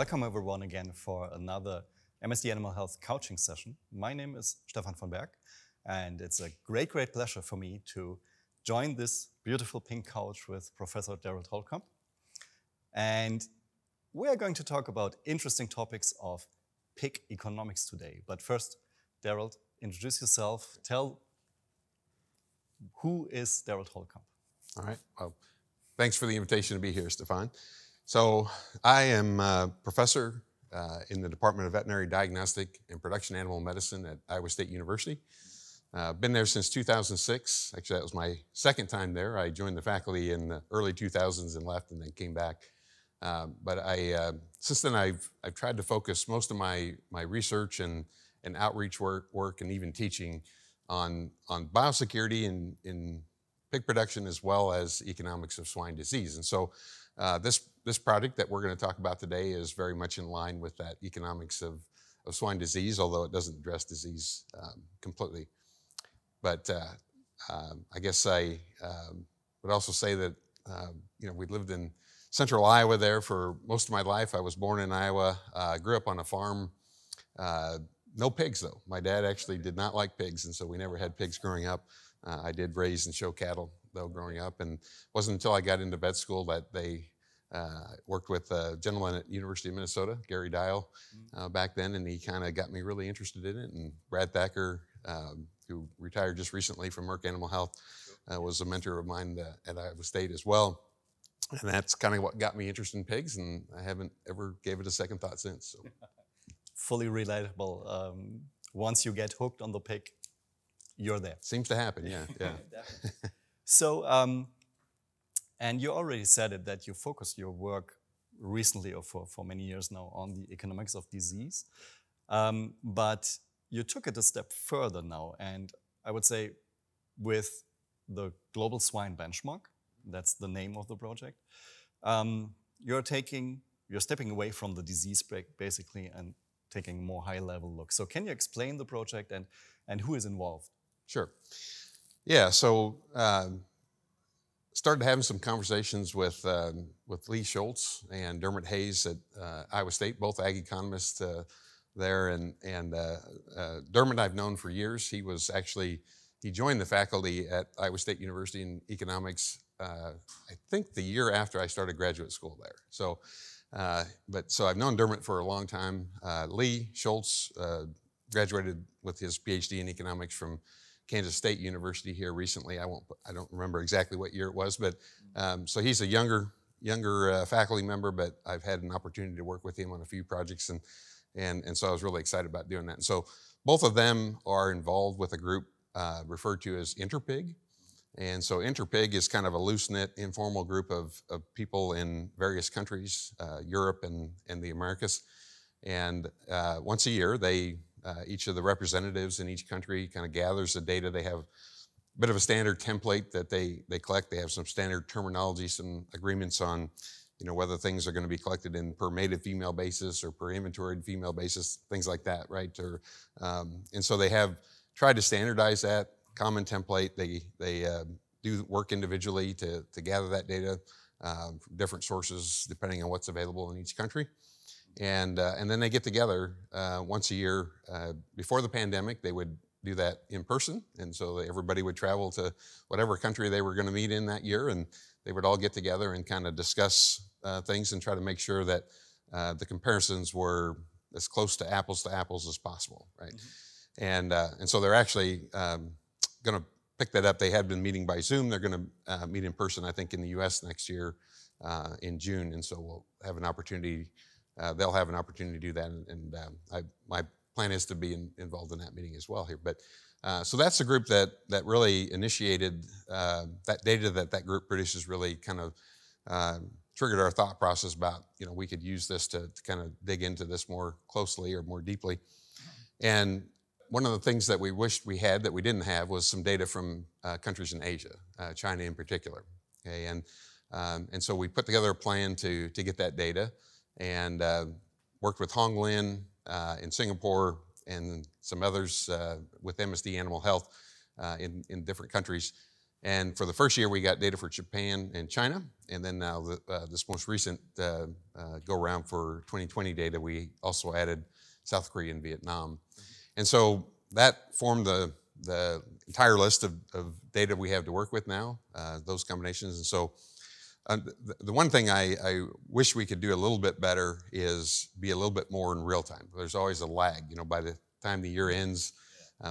Welcome everyone again for another MSD Animal Health coaching session. My name is Stephan von Berg, and it's a great pleasure for me to join this beautiful pink couch with Professor Derald Holtkamp. And we are going to talk about interesting topics of pig economics today. But first, Derald, introduce yourself. Tell who is Derald Holtkamp. All right. Well, thanks for the invitation to be here, Stephan. So I am a professor in the Department of Veterinary Diagnostic and Production Animal Medicine at Iowa State University. Been there since 2006. Actually, that was my second time there. I joined the faculty in the early 2000s and left and then came back. But since then, I've tried to focus most of my research and outreach work and even teaching on biosecurity in pig production as well as economics of swine disease. And so this project that we're going to talk about today is very much in line with that economics of swine disease, although it doesn't address disease completely. But I guess I would also say that we lived in central Iowa there for most of my life. I was born in Iowa, grew up on a farm. No pigs, though. My dad actually did not like pigs, and so we never had pigs growing up. I did raise and show cattle, though, growing up, and it wasn't until I got into vet school that they worked with a gentleman at University of Minnesota, Gary Dial, back then, and he kind of got me really interested in it. And Brad Thacker, who retired just recently from Merck Animal Health, was a mentor of mine at Iowa State as well. And that's kind of what got me interested in pigs, and I haven't ever gave it a second thought since. So. Fully relatable. Once you get hooked on the pig, you're there. Seems to happen, yeah. So, and you already said it, that you focused your work recently or for many years now on the economics of disease. But you took it a step further now, and I would say with the Global Swine Benchmark, that's the name of the project, you're stepping away from the disease break basically and taking a more high-level look. So can you explain the project and who is involved? Sure. Yeah, so started having some conversations with Lee Schultz and Dermot Hayes at Iowa State, both ag economists there. And Dermot I've known for years. He joined the faculty at Iowa State University in economics, I think the year after I started graduate school there. So I've known Dermot for a long time. Lee Schultz graduated with his PhD in economics from Kansas State University here recently. I don't remember exactly what year it was, but so he's a younger faculty member, but I've had an opportunity to work with him on a few projects, and so I was really excited about doing that. And so both of them are involved with a group referred to as InterPig. And so InterPig is kind of a loose-knit, informal group of people in various countries, Europe and the Americas. And once a year, each of the representatives in each country kind of gathers the data. They have a bit of a standard template that they collect. They have some standard terminology, some agreements on whether things are going to be collected in per mated female basis or per inventoried female basis, things like that, right? And so they have tried to standardize that common template. They do work individually to gather that data from different sources depending on what's available in each country. And then they get together once a year. Before the pandemic, they would do that in person. And so everybody would travel to whatever country they were going to meet in that year, and they would all get together and kind of discuss things and try to make sure that the comparisons were as close to apples as possible, right? Mm-hmm. And so they're actually going to pick that up. They had been meeting by Zoom. They're going to meet in person, I think, in the U.S. next year in June. And so we'll have an opportunity. They'll have an opportunity to do that. And my plan is to be involved in that meeting as well here. But so that's the group that really initiated that data that group produces. Really kind of triggered our thought process about we could use this to kind of dig into this more closely or more deeply. And one of the things that we wished we had that we didn't have was some data from countries in Asia, China in particular. Okay, and so we put together a plan to get that data, and worked with Hong Lin in Singapore and some others with MSD Animal Health in different countries And for the first year, we got data for Japan and China. And then now this most recent go-around for 2020 data, we also added South Korea and Vietnam. And so that formed the entire list of data we have to work with now, those combinations. And so the one thing I wish we could do a little bit better is be a little bit more in real time. There's always a lag, by the time the year ends.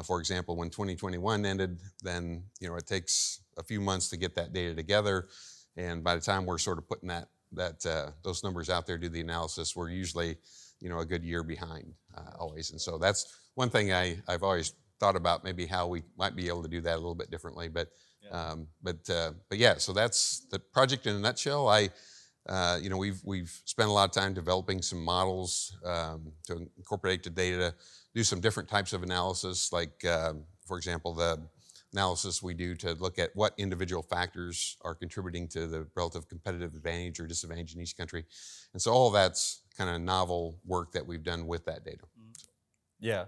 For example, when 2021 ended, then it takes a few months to get that data together, and by the time we're sort of putting those numbers out there, do the analysis, we're usually a good year behind always. And so that's one thing I've always thought about, maybe how we might be able to do that a little bit differently. But yeah, so that's the project in a nutshell. We've spent a lot of time developing some models to incorporate the data, do some different types of analysis, like, for example, the analysis we do to look at what individual factors are contributing to the relative competitive advantage or disadvantage in each country. And so all that's kind of novel work that we've done with that data. Yeah,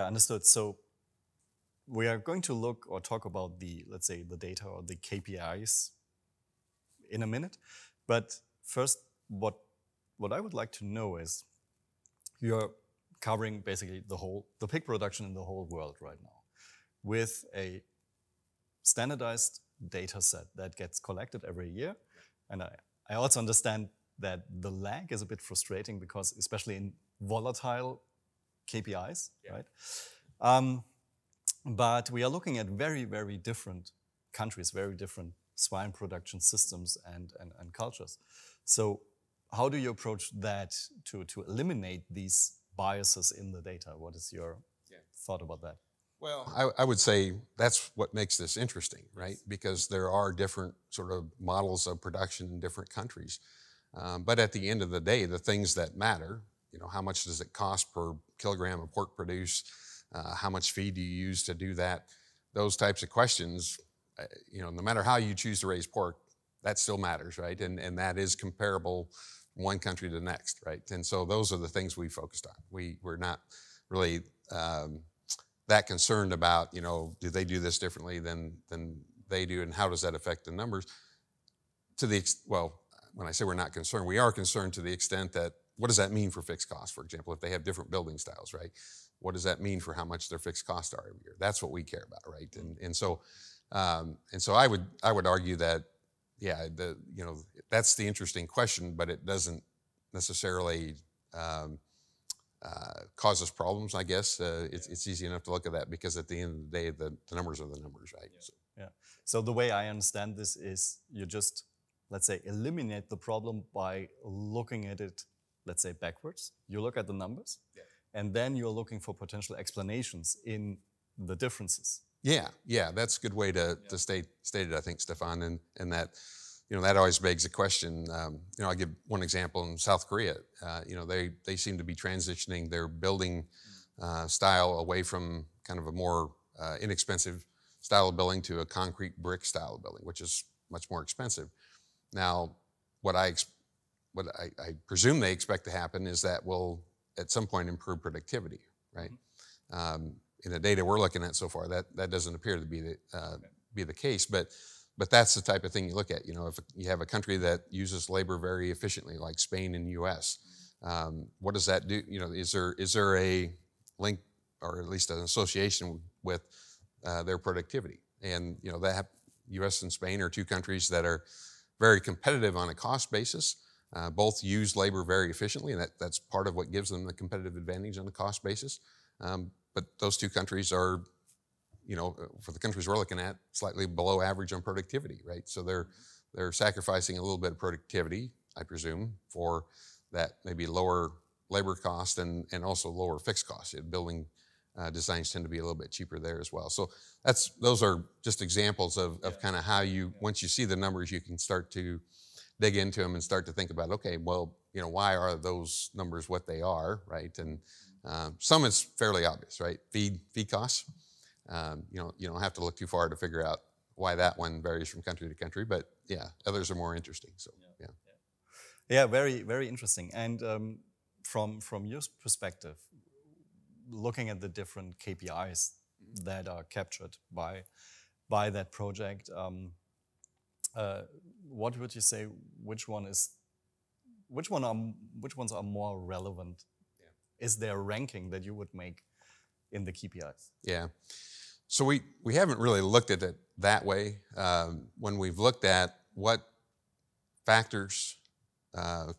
understood. So we are going to look or talk about let's say, the data or the KPIs in a minute. But first, what I would like to know is, you're covering basically the pig production in the whole world right now with a standardized data set that gets collected every year. And I also understand that the lag is a bit frustrating, because especially in volatile KPIs, right? But we are looking at very, very different countries, very different swine production systems and cultures. So how do you approach that to eliminate these biases in the data? What is your thought about that? Well, I would say that's what makes this interesting, right? Because there are different sort of models of production in different countries. But at the end of the day, the things that matter, how much does it cost per kilogram of pork produced? How much feed do you use to do that? Those types of questions, no matter how you choose to raise pork, that still matters, right? And that is comparable from one country to the next, right? And so those are the things we focused on. We're not really that concerned about, do they do this differently than they do, and how does that affect the numbers? Well, when I say we're not concerned, we are concerned to the extent that, what does that mean for fixed costs, for example, if they have different building styles, right? What does that mean for how much their fixed costs are every year? That's what we care about, right? And so I would argue that, that's the interesting question, but it doesn't necessarily cause us problems, I guess. It's easy enough to look at that, because at the end of the day, the numbers are the numbers, right? So the way I understand this is, you just, let's say, eliminate the problem by looking at it, let's say, backwards. You look at the numbers, and then you're looking for potential explanations in the differences. Yeah, that's a good way to state it, I think, Stephan, and that, that always begs a question. I'll give one example in South Korea. They seem to be transitioning their building style away from kind of a more inexpensive style of building to a concrete brick style of building, which is much more expensive. Now, what I presume they expect to happen is that will at some point improve productivity, right? In the data we're looking at so far, that doesn't appear to be the case, but that's the type of thing you look at. If you have a country that uses labor very efficiently, like Spain and U.S., what does that do? Is there a link, or at least an association with their productivity? And that U.S. and Spain are two countries that are very competitive on a cost basis. Both use labor very efficiently, and that's part of what gives them the competitive advantage on the cost basis. But those two countries are, for the countries we're looking at, slightly below average on productivity, right? So they're sacrificing a little bit of productivity, I presume, for that maybe lower labor cost and also lower fixed costs. Building designs tend to be a little bit cheaper there as well. So those are just examples of kind of how once you see the numbers, you can start to dig into them and start to think about, okay, well, why are those numbers what they are, right? And some is fairly obvious, right? Feed costs. You don't have to look too far to figure out why that one varies from country to country, but others are more interesting. So yeah, very, very interesting. And from your perspective, looking at the different KPIs that are captured by by that project. What would you say? Which ones are more relevant? Yeah. Is there a ranking that you would make in the KPIs? Yeah. So we haven't really looked at it that way. When we've looked at what factors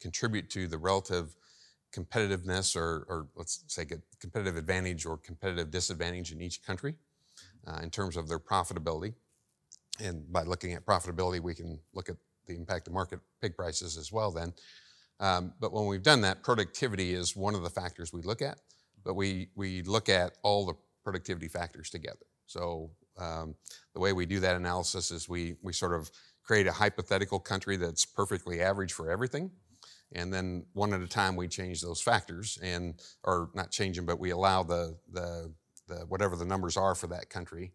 contribute to the relative competitiveness or let's say competitive advantage or competitive disadvantage in each country in terms of their profitability. And by looking at profitability, we can look at the impact of market pig prices as well then. But when we've done that, productivity is one of the factors we look at, but we look at all the productivity factors together. So the way we do that analysis is we sort of create a hypothetical country that's perfectly average for everything. And then one at a time we change those factors or not change them, but we allow the whatever the numbers are for that country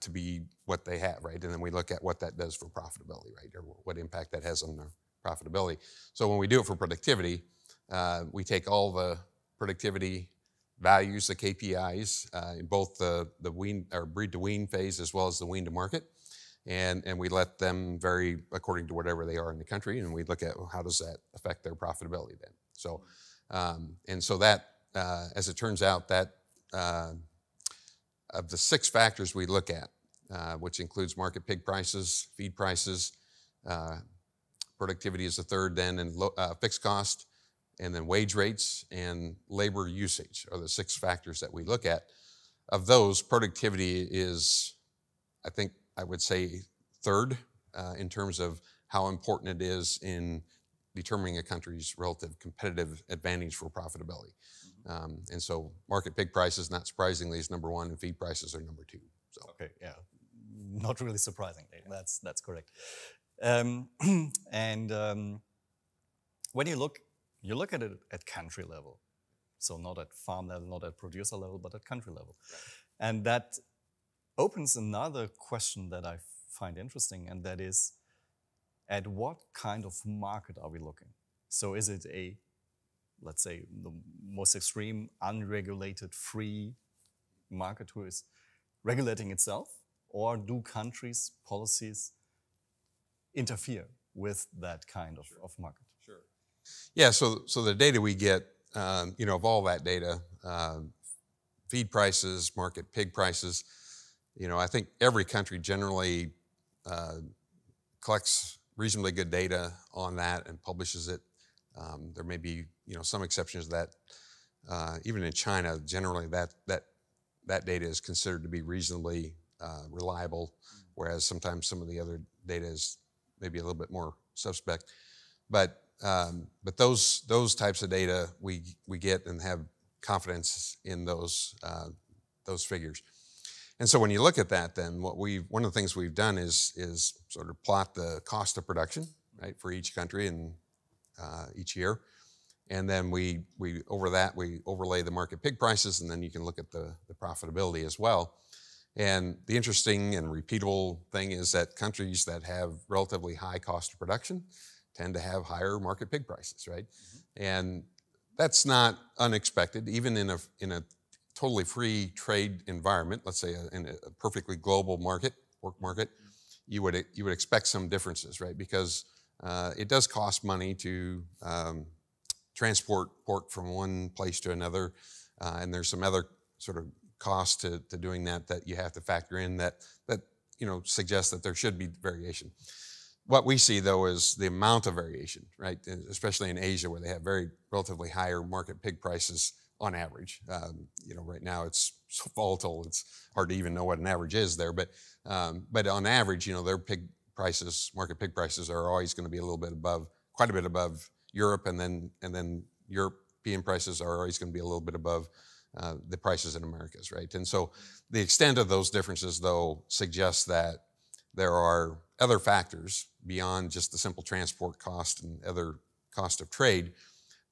to be what they have, right? And then we look at what that does for profitability, right? Or what impact that has on their profitability. So when we do it for productivity, we take all the productivity values, the KPIs, in both the wean or breed to wean phase as well as the wean to market. And we let them vary according to whatever they are in the country, and we look at how does that affect their profitability then. So, and so that, as it turns out, that of the 6 factors we look at, which includes market pig prices, feed prices, productivity is the third then, and fixed cost, and then wage rates and labor usage are the 6 factors that we look at. Of those, productivity is, I would say, third in terms of how important it is in determining a country's relative competitive advantage for profitability. And so market pig prices, not surprisingly, is number 1, and feed prices are number 2. So. Okay, yeah, not really surprisingly. That's correct. When you look at it at country level, so not at farm level, not at producer level, but at country level, right. And that opens another question that I find interesting, and that is, at what kind of market are we looking? So is it a, let's say, the most extreme, unregulated, free market who is regulating itself? Or do countries' policies interfere with that kind of market? Sure. Yeah, so the data we get, of all that data, feed prices, market pig prices, I think every country generally collects reasonably good data on that and publishes it. There may be, some exceptions to that. Even in China, generally that data is considered to be reasonably reliable, whereas sometimes some of the other data is maybe a little bit more suspect. But those types of data we get and have confidence in those figures. And so when you look at that, then one of the things we've done is sort of plot the cost of production, right, for each country and each year. And then we overlay the market pig prices, and then you can look at the profitability as well. And the interesting and repeatable thing is that countries that have relatively high cost of production tend to have higher market pig prices, right? Mm-hmm. And that's not unexpected, even in a totally free trade environment. Let's say in a perfectly global work market, you would expect some differences, right? Because it does cost money to transport pork from one place to another, and there's some other sort of cost to doing that you have to factor in that suggests that there should be variation. What we see, though, is the amount of variation, right? Especially in Asia, where they have very relatively higher market pig prices on average. Right now it's so volatile, it's hard to even know what an average is there. But on average, their market pig prices are always going to be quite a bit above Europe, and then European prices are always going to be a little bit above the prices in Americas, right? And so the extent of those differences, though, suggests that there are other factors beyond just the simple transport cost and other cost of trade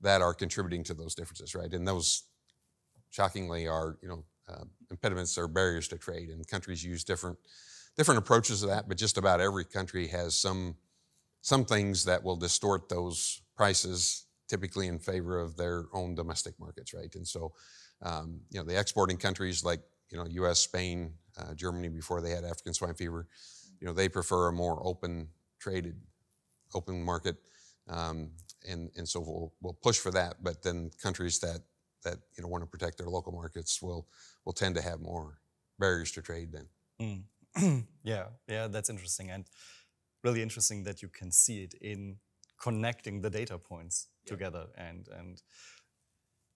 that are contributing to those differences, right? And those, shockingly, are impediments or barriers to trade, and countries use different approaches to that. But just about every country has some things that will distort those prices, typically in favor of their own domestic markets, right? And so, the exporting countries like U.S., Spain, Germany before they had African swine fever, they prefer a more open market, and so we'll push for that. But then countries that want to protect their local markets will tend to have more barriers to trade then. Yeah, that's interesting, and really interesting that you can see it in connecting the data points together, and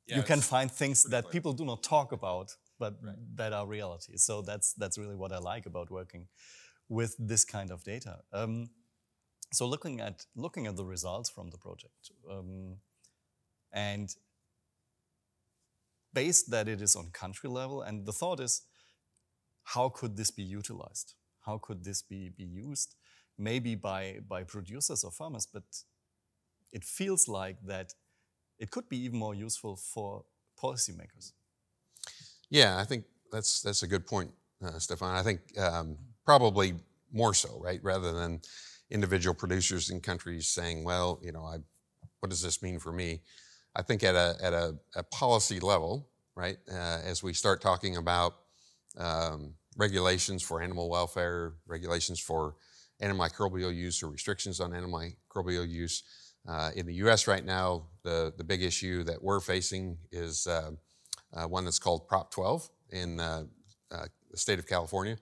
you can find things that people do not talk about, but that are reality. So that's really what I like about working with this kind of data. So looking at the results from the project, and based that it is on country level, and the thought is, how could this be utilized? How could this be used? Maybe by producers or farmers, but it feels like that it could be even more useful for policymakers. Yeah, I think that's a good point, Stephan. I think probably more so, right? Rather than individual producers in countries saying, well, what does this mean for me? I think at a policy level, right, as we start talking about regulations for animal welfare, regulations for antimicrobial use or restrictions on antimicrobial use. In the U.S. right now, the big issue that we're facing is one that's called Prop 12 in the state of California.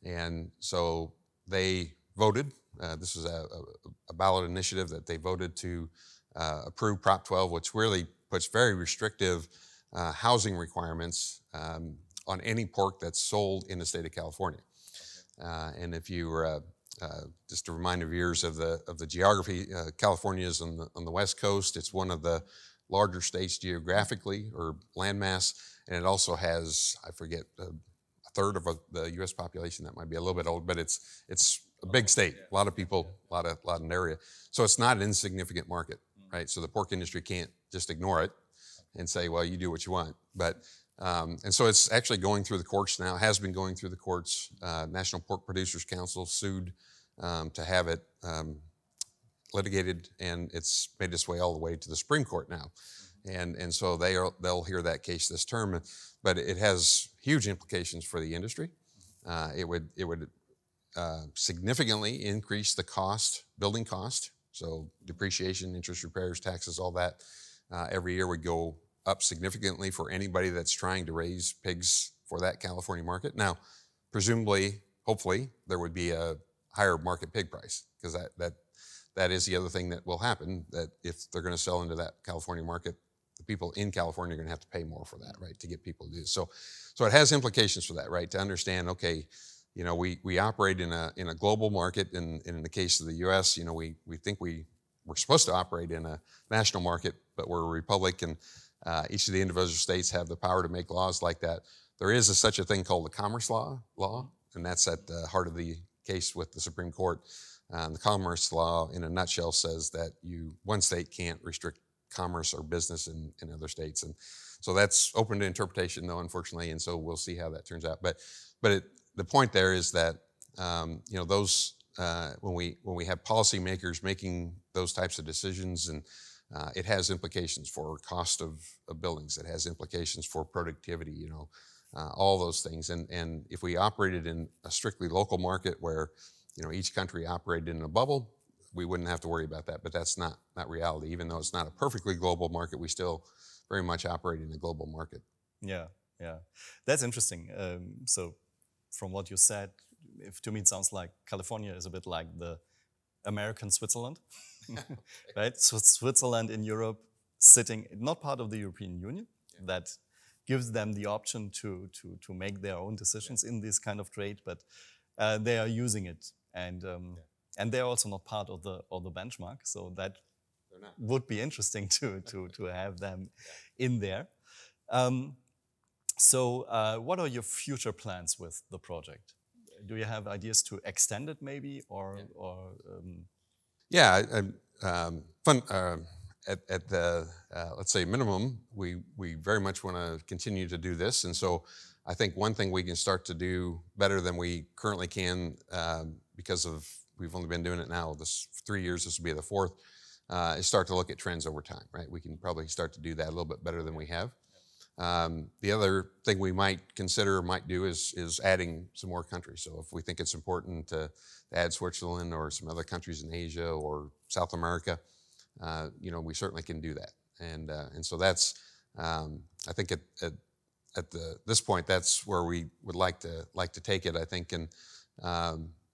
And so they voted, this was a ballot initiative that they voted to approve Prop 12, which really puts very restrictive housing requirements on any pork that's sold in the state of California. And if you were just to remind your viewers of the geography, California is on the west coast. It's one of the larger states geographically or landmass, and it also has, I forget, a third of the U.S. population. That might be a little bit old, but it's a big state. A lot of people, a lot of area. So it's not an insignificant market, right? So the pork industry can't just ignore it and say, well, you do what you want. But and so it's actually going through the courts now, has been going through the courts. National Pork Producers Council sued to have it litigated, and it's made its way all the way to the Supreme Court now. And so they'll hear that case this term, but it has huge implications for the industry. It would significantly increase the building cost. So depreciation, interest, repairs, taxes, all that every year would go up significantly for anybody that's trying to raise pigs for that California market. Now, presumably, hopefully, there would be a higher market pig price, because that is the other thing that will happen, that if they're going to sell into that California market, the people in California are going to have to pay more for that, right, to get people to do this. So it has implications for that, right, to understand, okay, we operate in a global market, and in the case of the U.S., we think we're supposed to operate in a national market, but we're a republic, and each of the individual states have the power to make laws like that. There is such a thing called the commerce law, and that's at the heart of the case with the Supreme Court. The commerce law, in a nutshell, says that one state can't restrict commerce or business in other states, and so that's open to interpretation, though, unfortunately. And so we'll see how that turns out. But the point there is that those when we have policymakers making those types of decisions, and it has implications for cost of buildings. It has implications for productivity. All those things. And if we operated in a strictly local market where each country operated in a bubble, we wouldn't have to worry about that. But that's not reality. Even though it's not a perfectly global market, we still very much operate in a global market. Yeah, that's interesting. So from what you said, to me it sounds like California is a bit like the American Switzerland, right? So Switzerland in Europe, sitting not part of the European Union, that gives them the option to make their own decisions in this kind of trade, but they are using it, and they're also not part of the benchmark, so that would be interesting to have them in there. So what are your future plans with the project? Do you have ideas to extend it maybe, or at the let's say minimum, we very much want to continue to do this, and so I think one thing we can start to do better than we currently can, because we've only been doing it now 3 years. This will be the fourth. Is start to look at trends over time, right? We can probably start to do that a little bit better than we have. The other thing we might consider, might do, is adding some more countries. So if we think it's important to add Switzerland or some other countries in Asia or South America, you know, we certainly can do that. And so that's, I think at this point, that's where we would like to take it, I think. And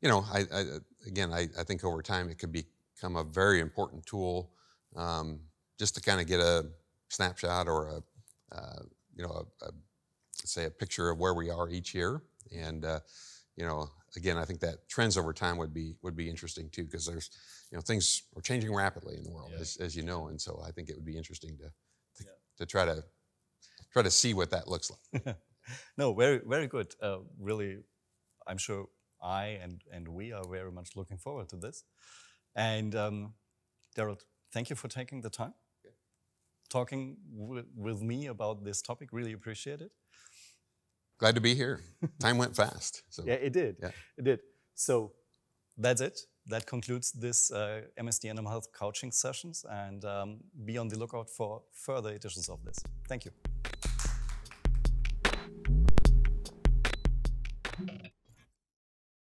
you know, I think over time it could become a very important tool, just to kind of get a snapshot or you know, let's say a picture of where we are each year. And you know, again, I think that trends over time would be interesting too, because there's, you know, things are changing rapidly in the world, as you know, and so I think it would be interesting to try to see what that looks like. No, very, very good. Really, I'm sure I and we are very much looking forward to this. And Derald, thank you for taking the time, talking with me about this topic. Really appreciate it. Glad to be here. Time went fast. So. Yeah, it did. Yeah. It did. So that's it. That concludes this MSD Animal Health coaching sessions, and be on the lookout for further editions of this. Thank you.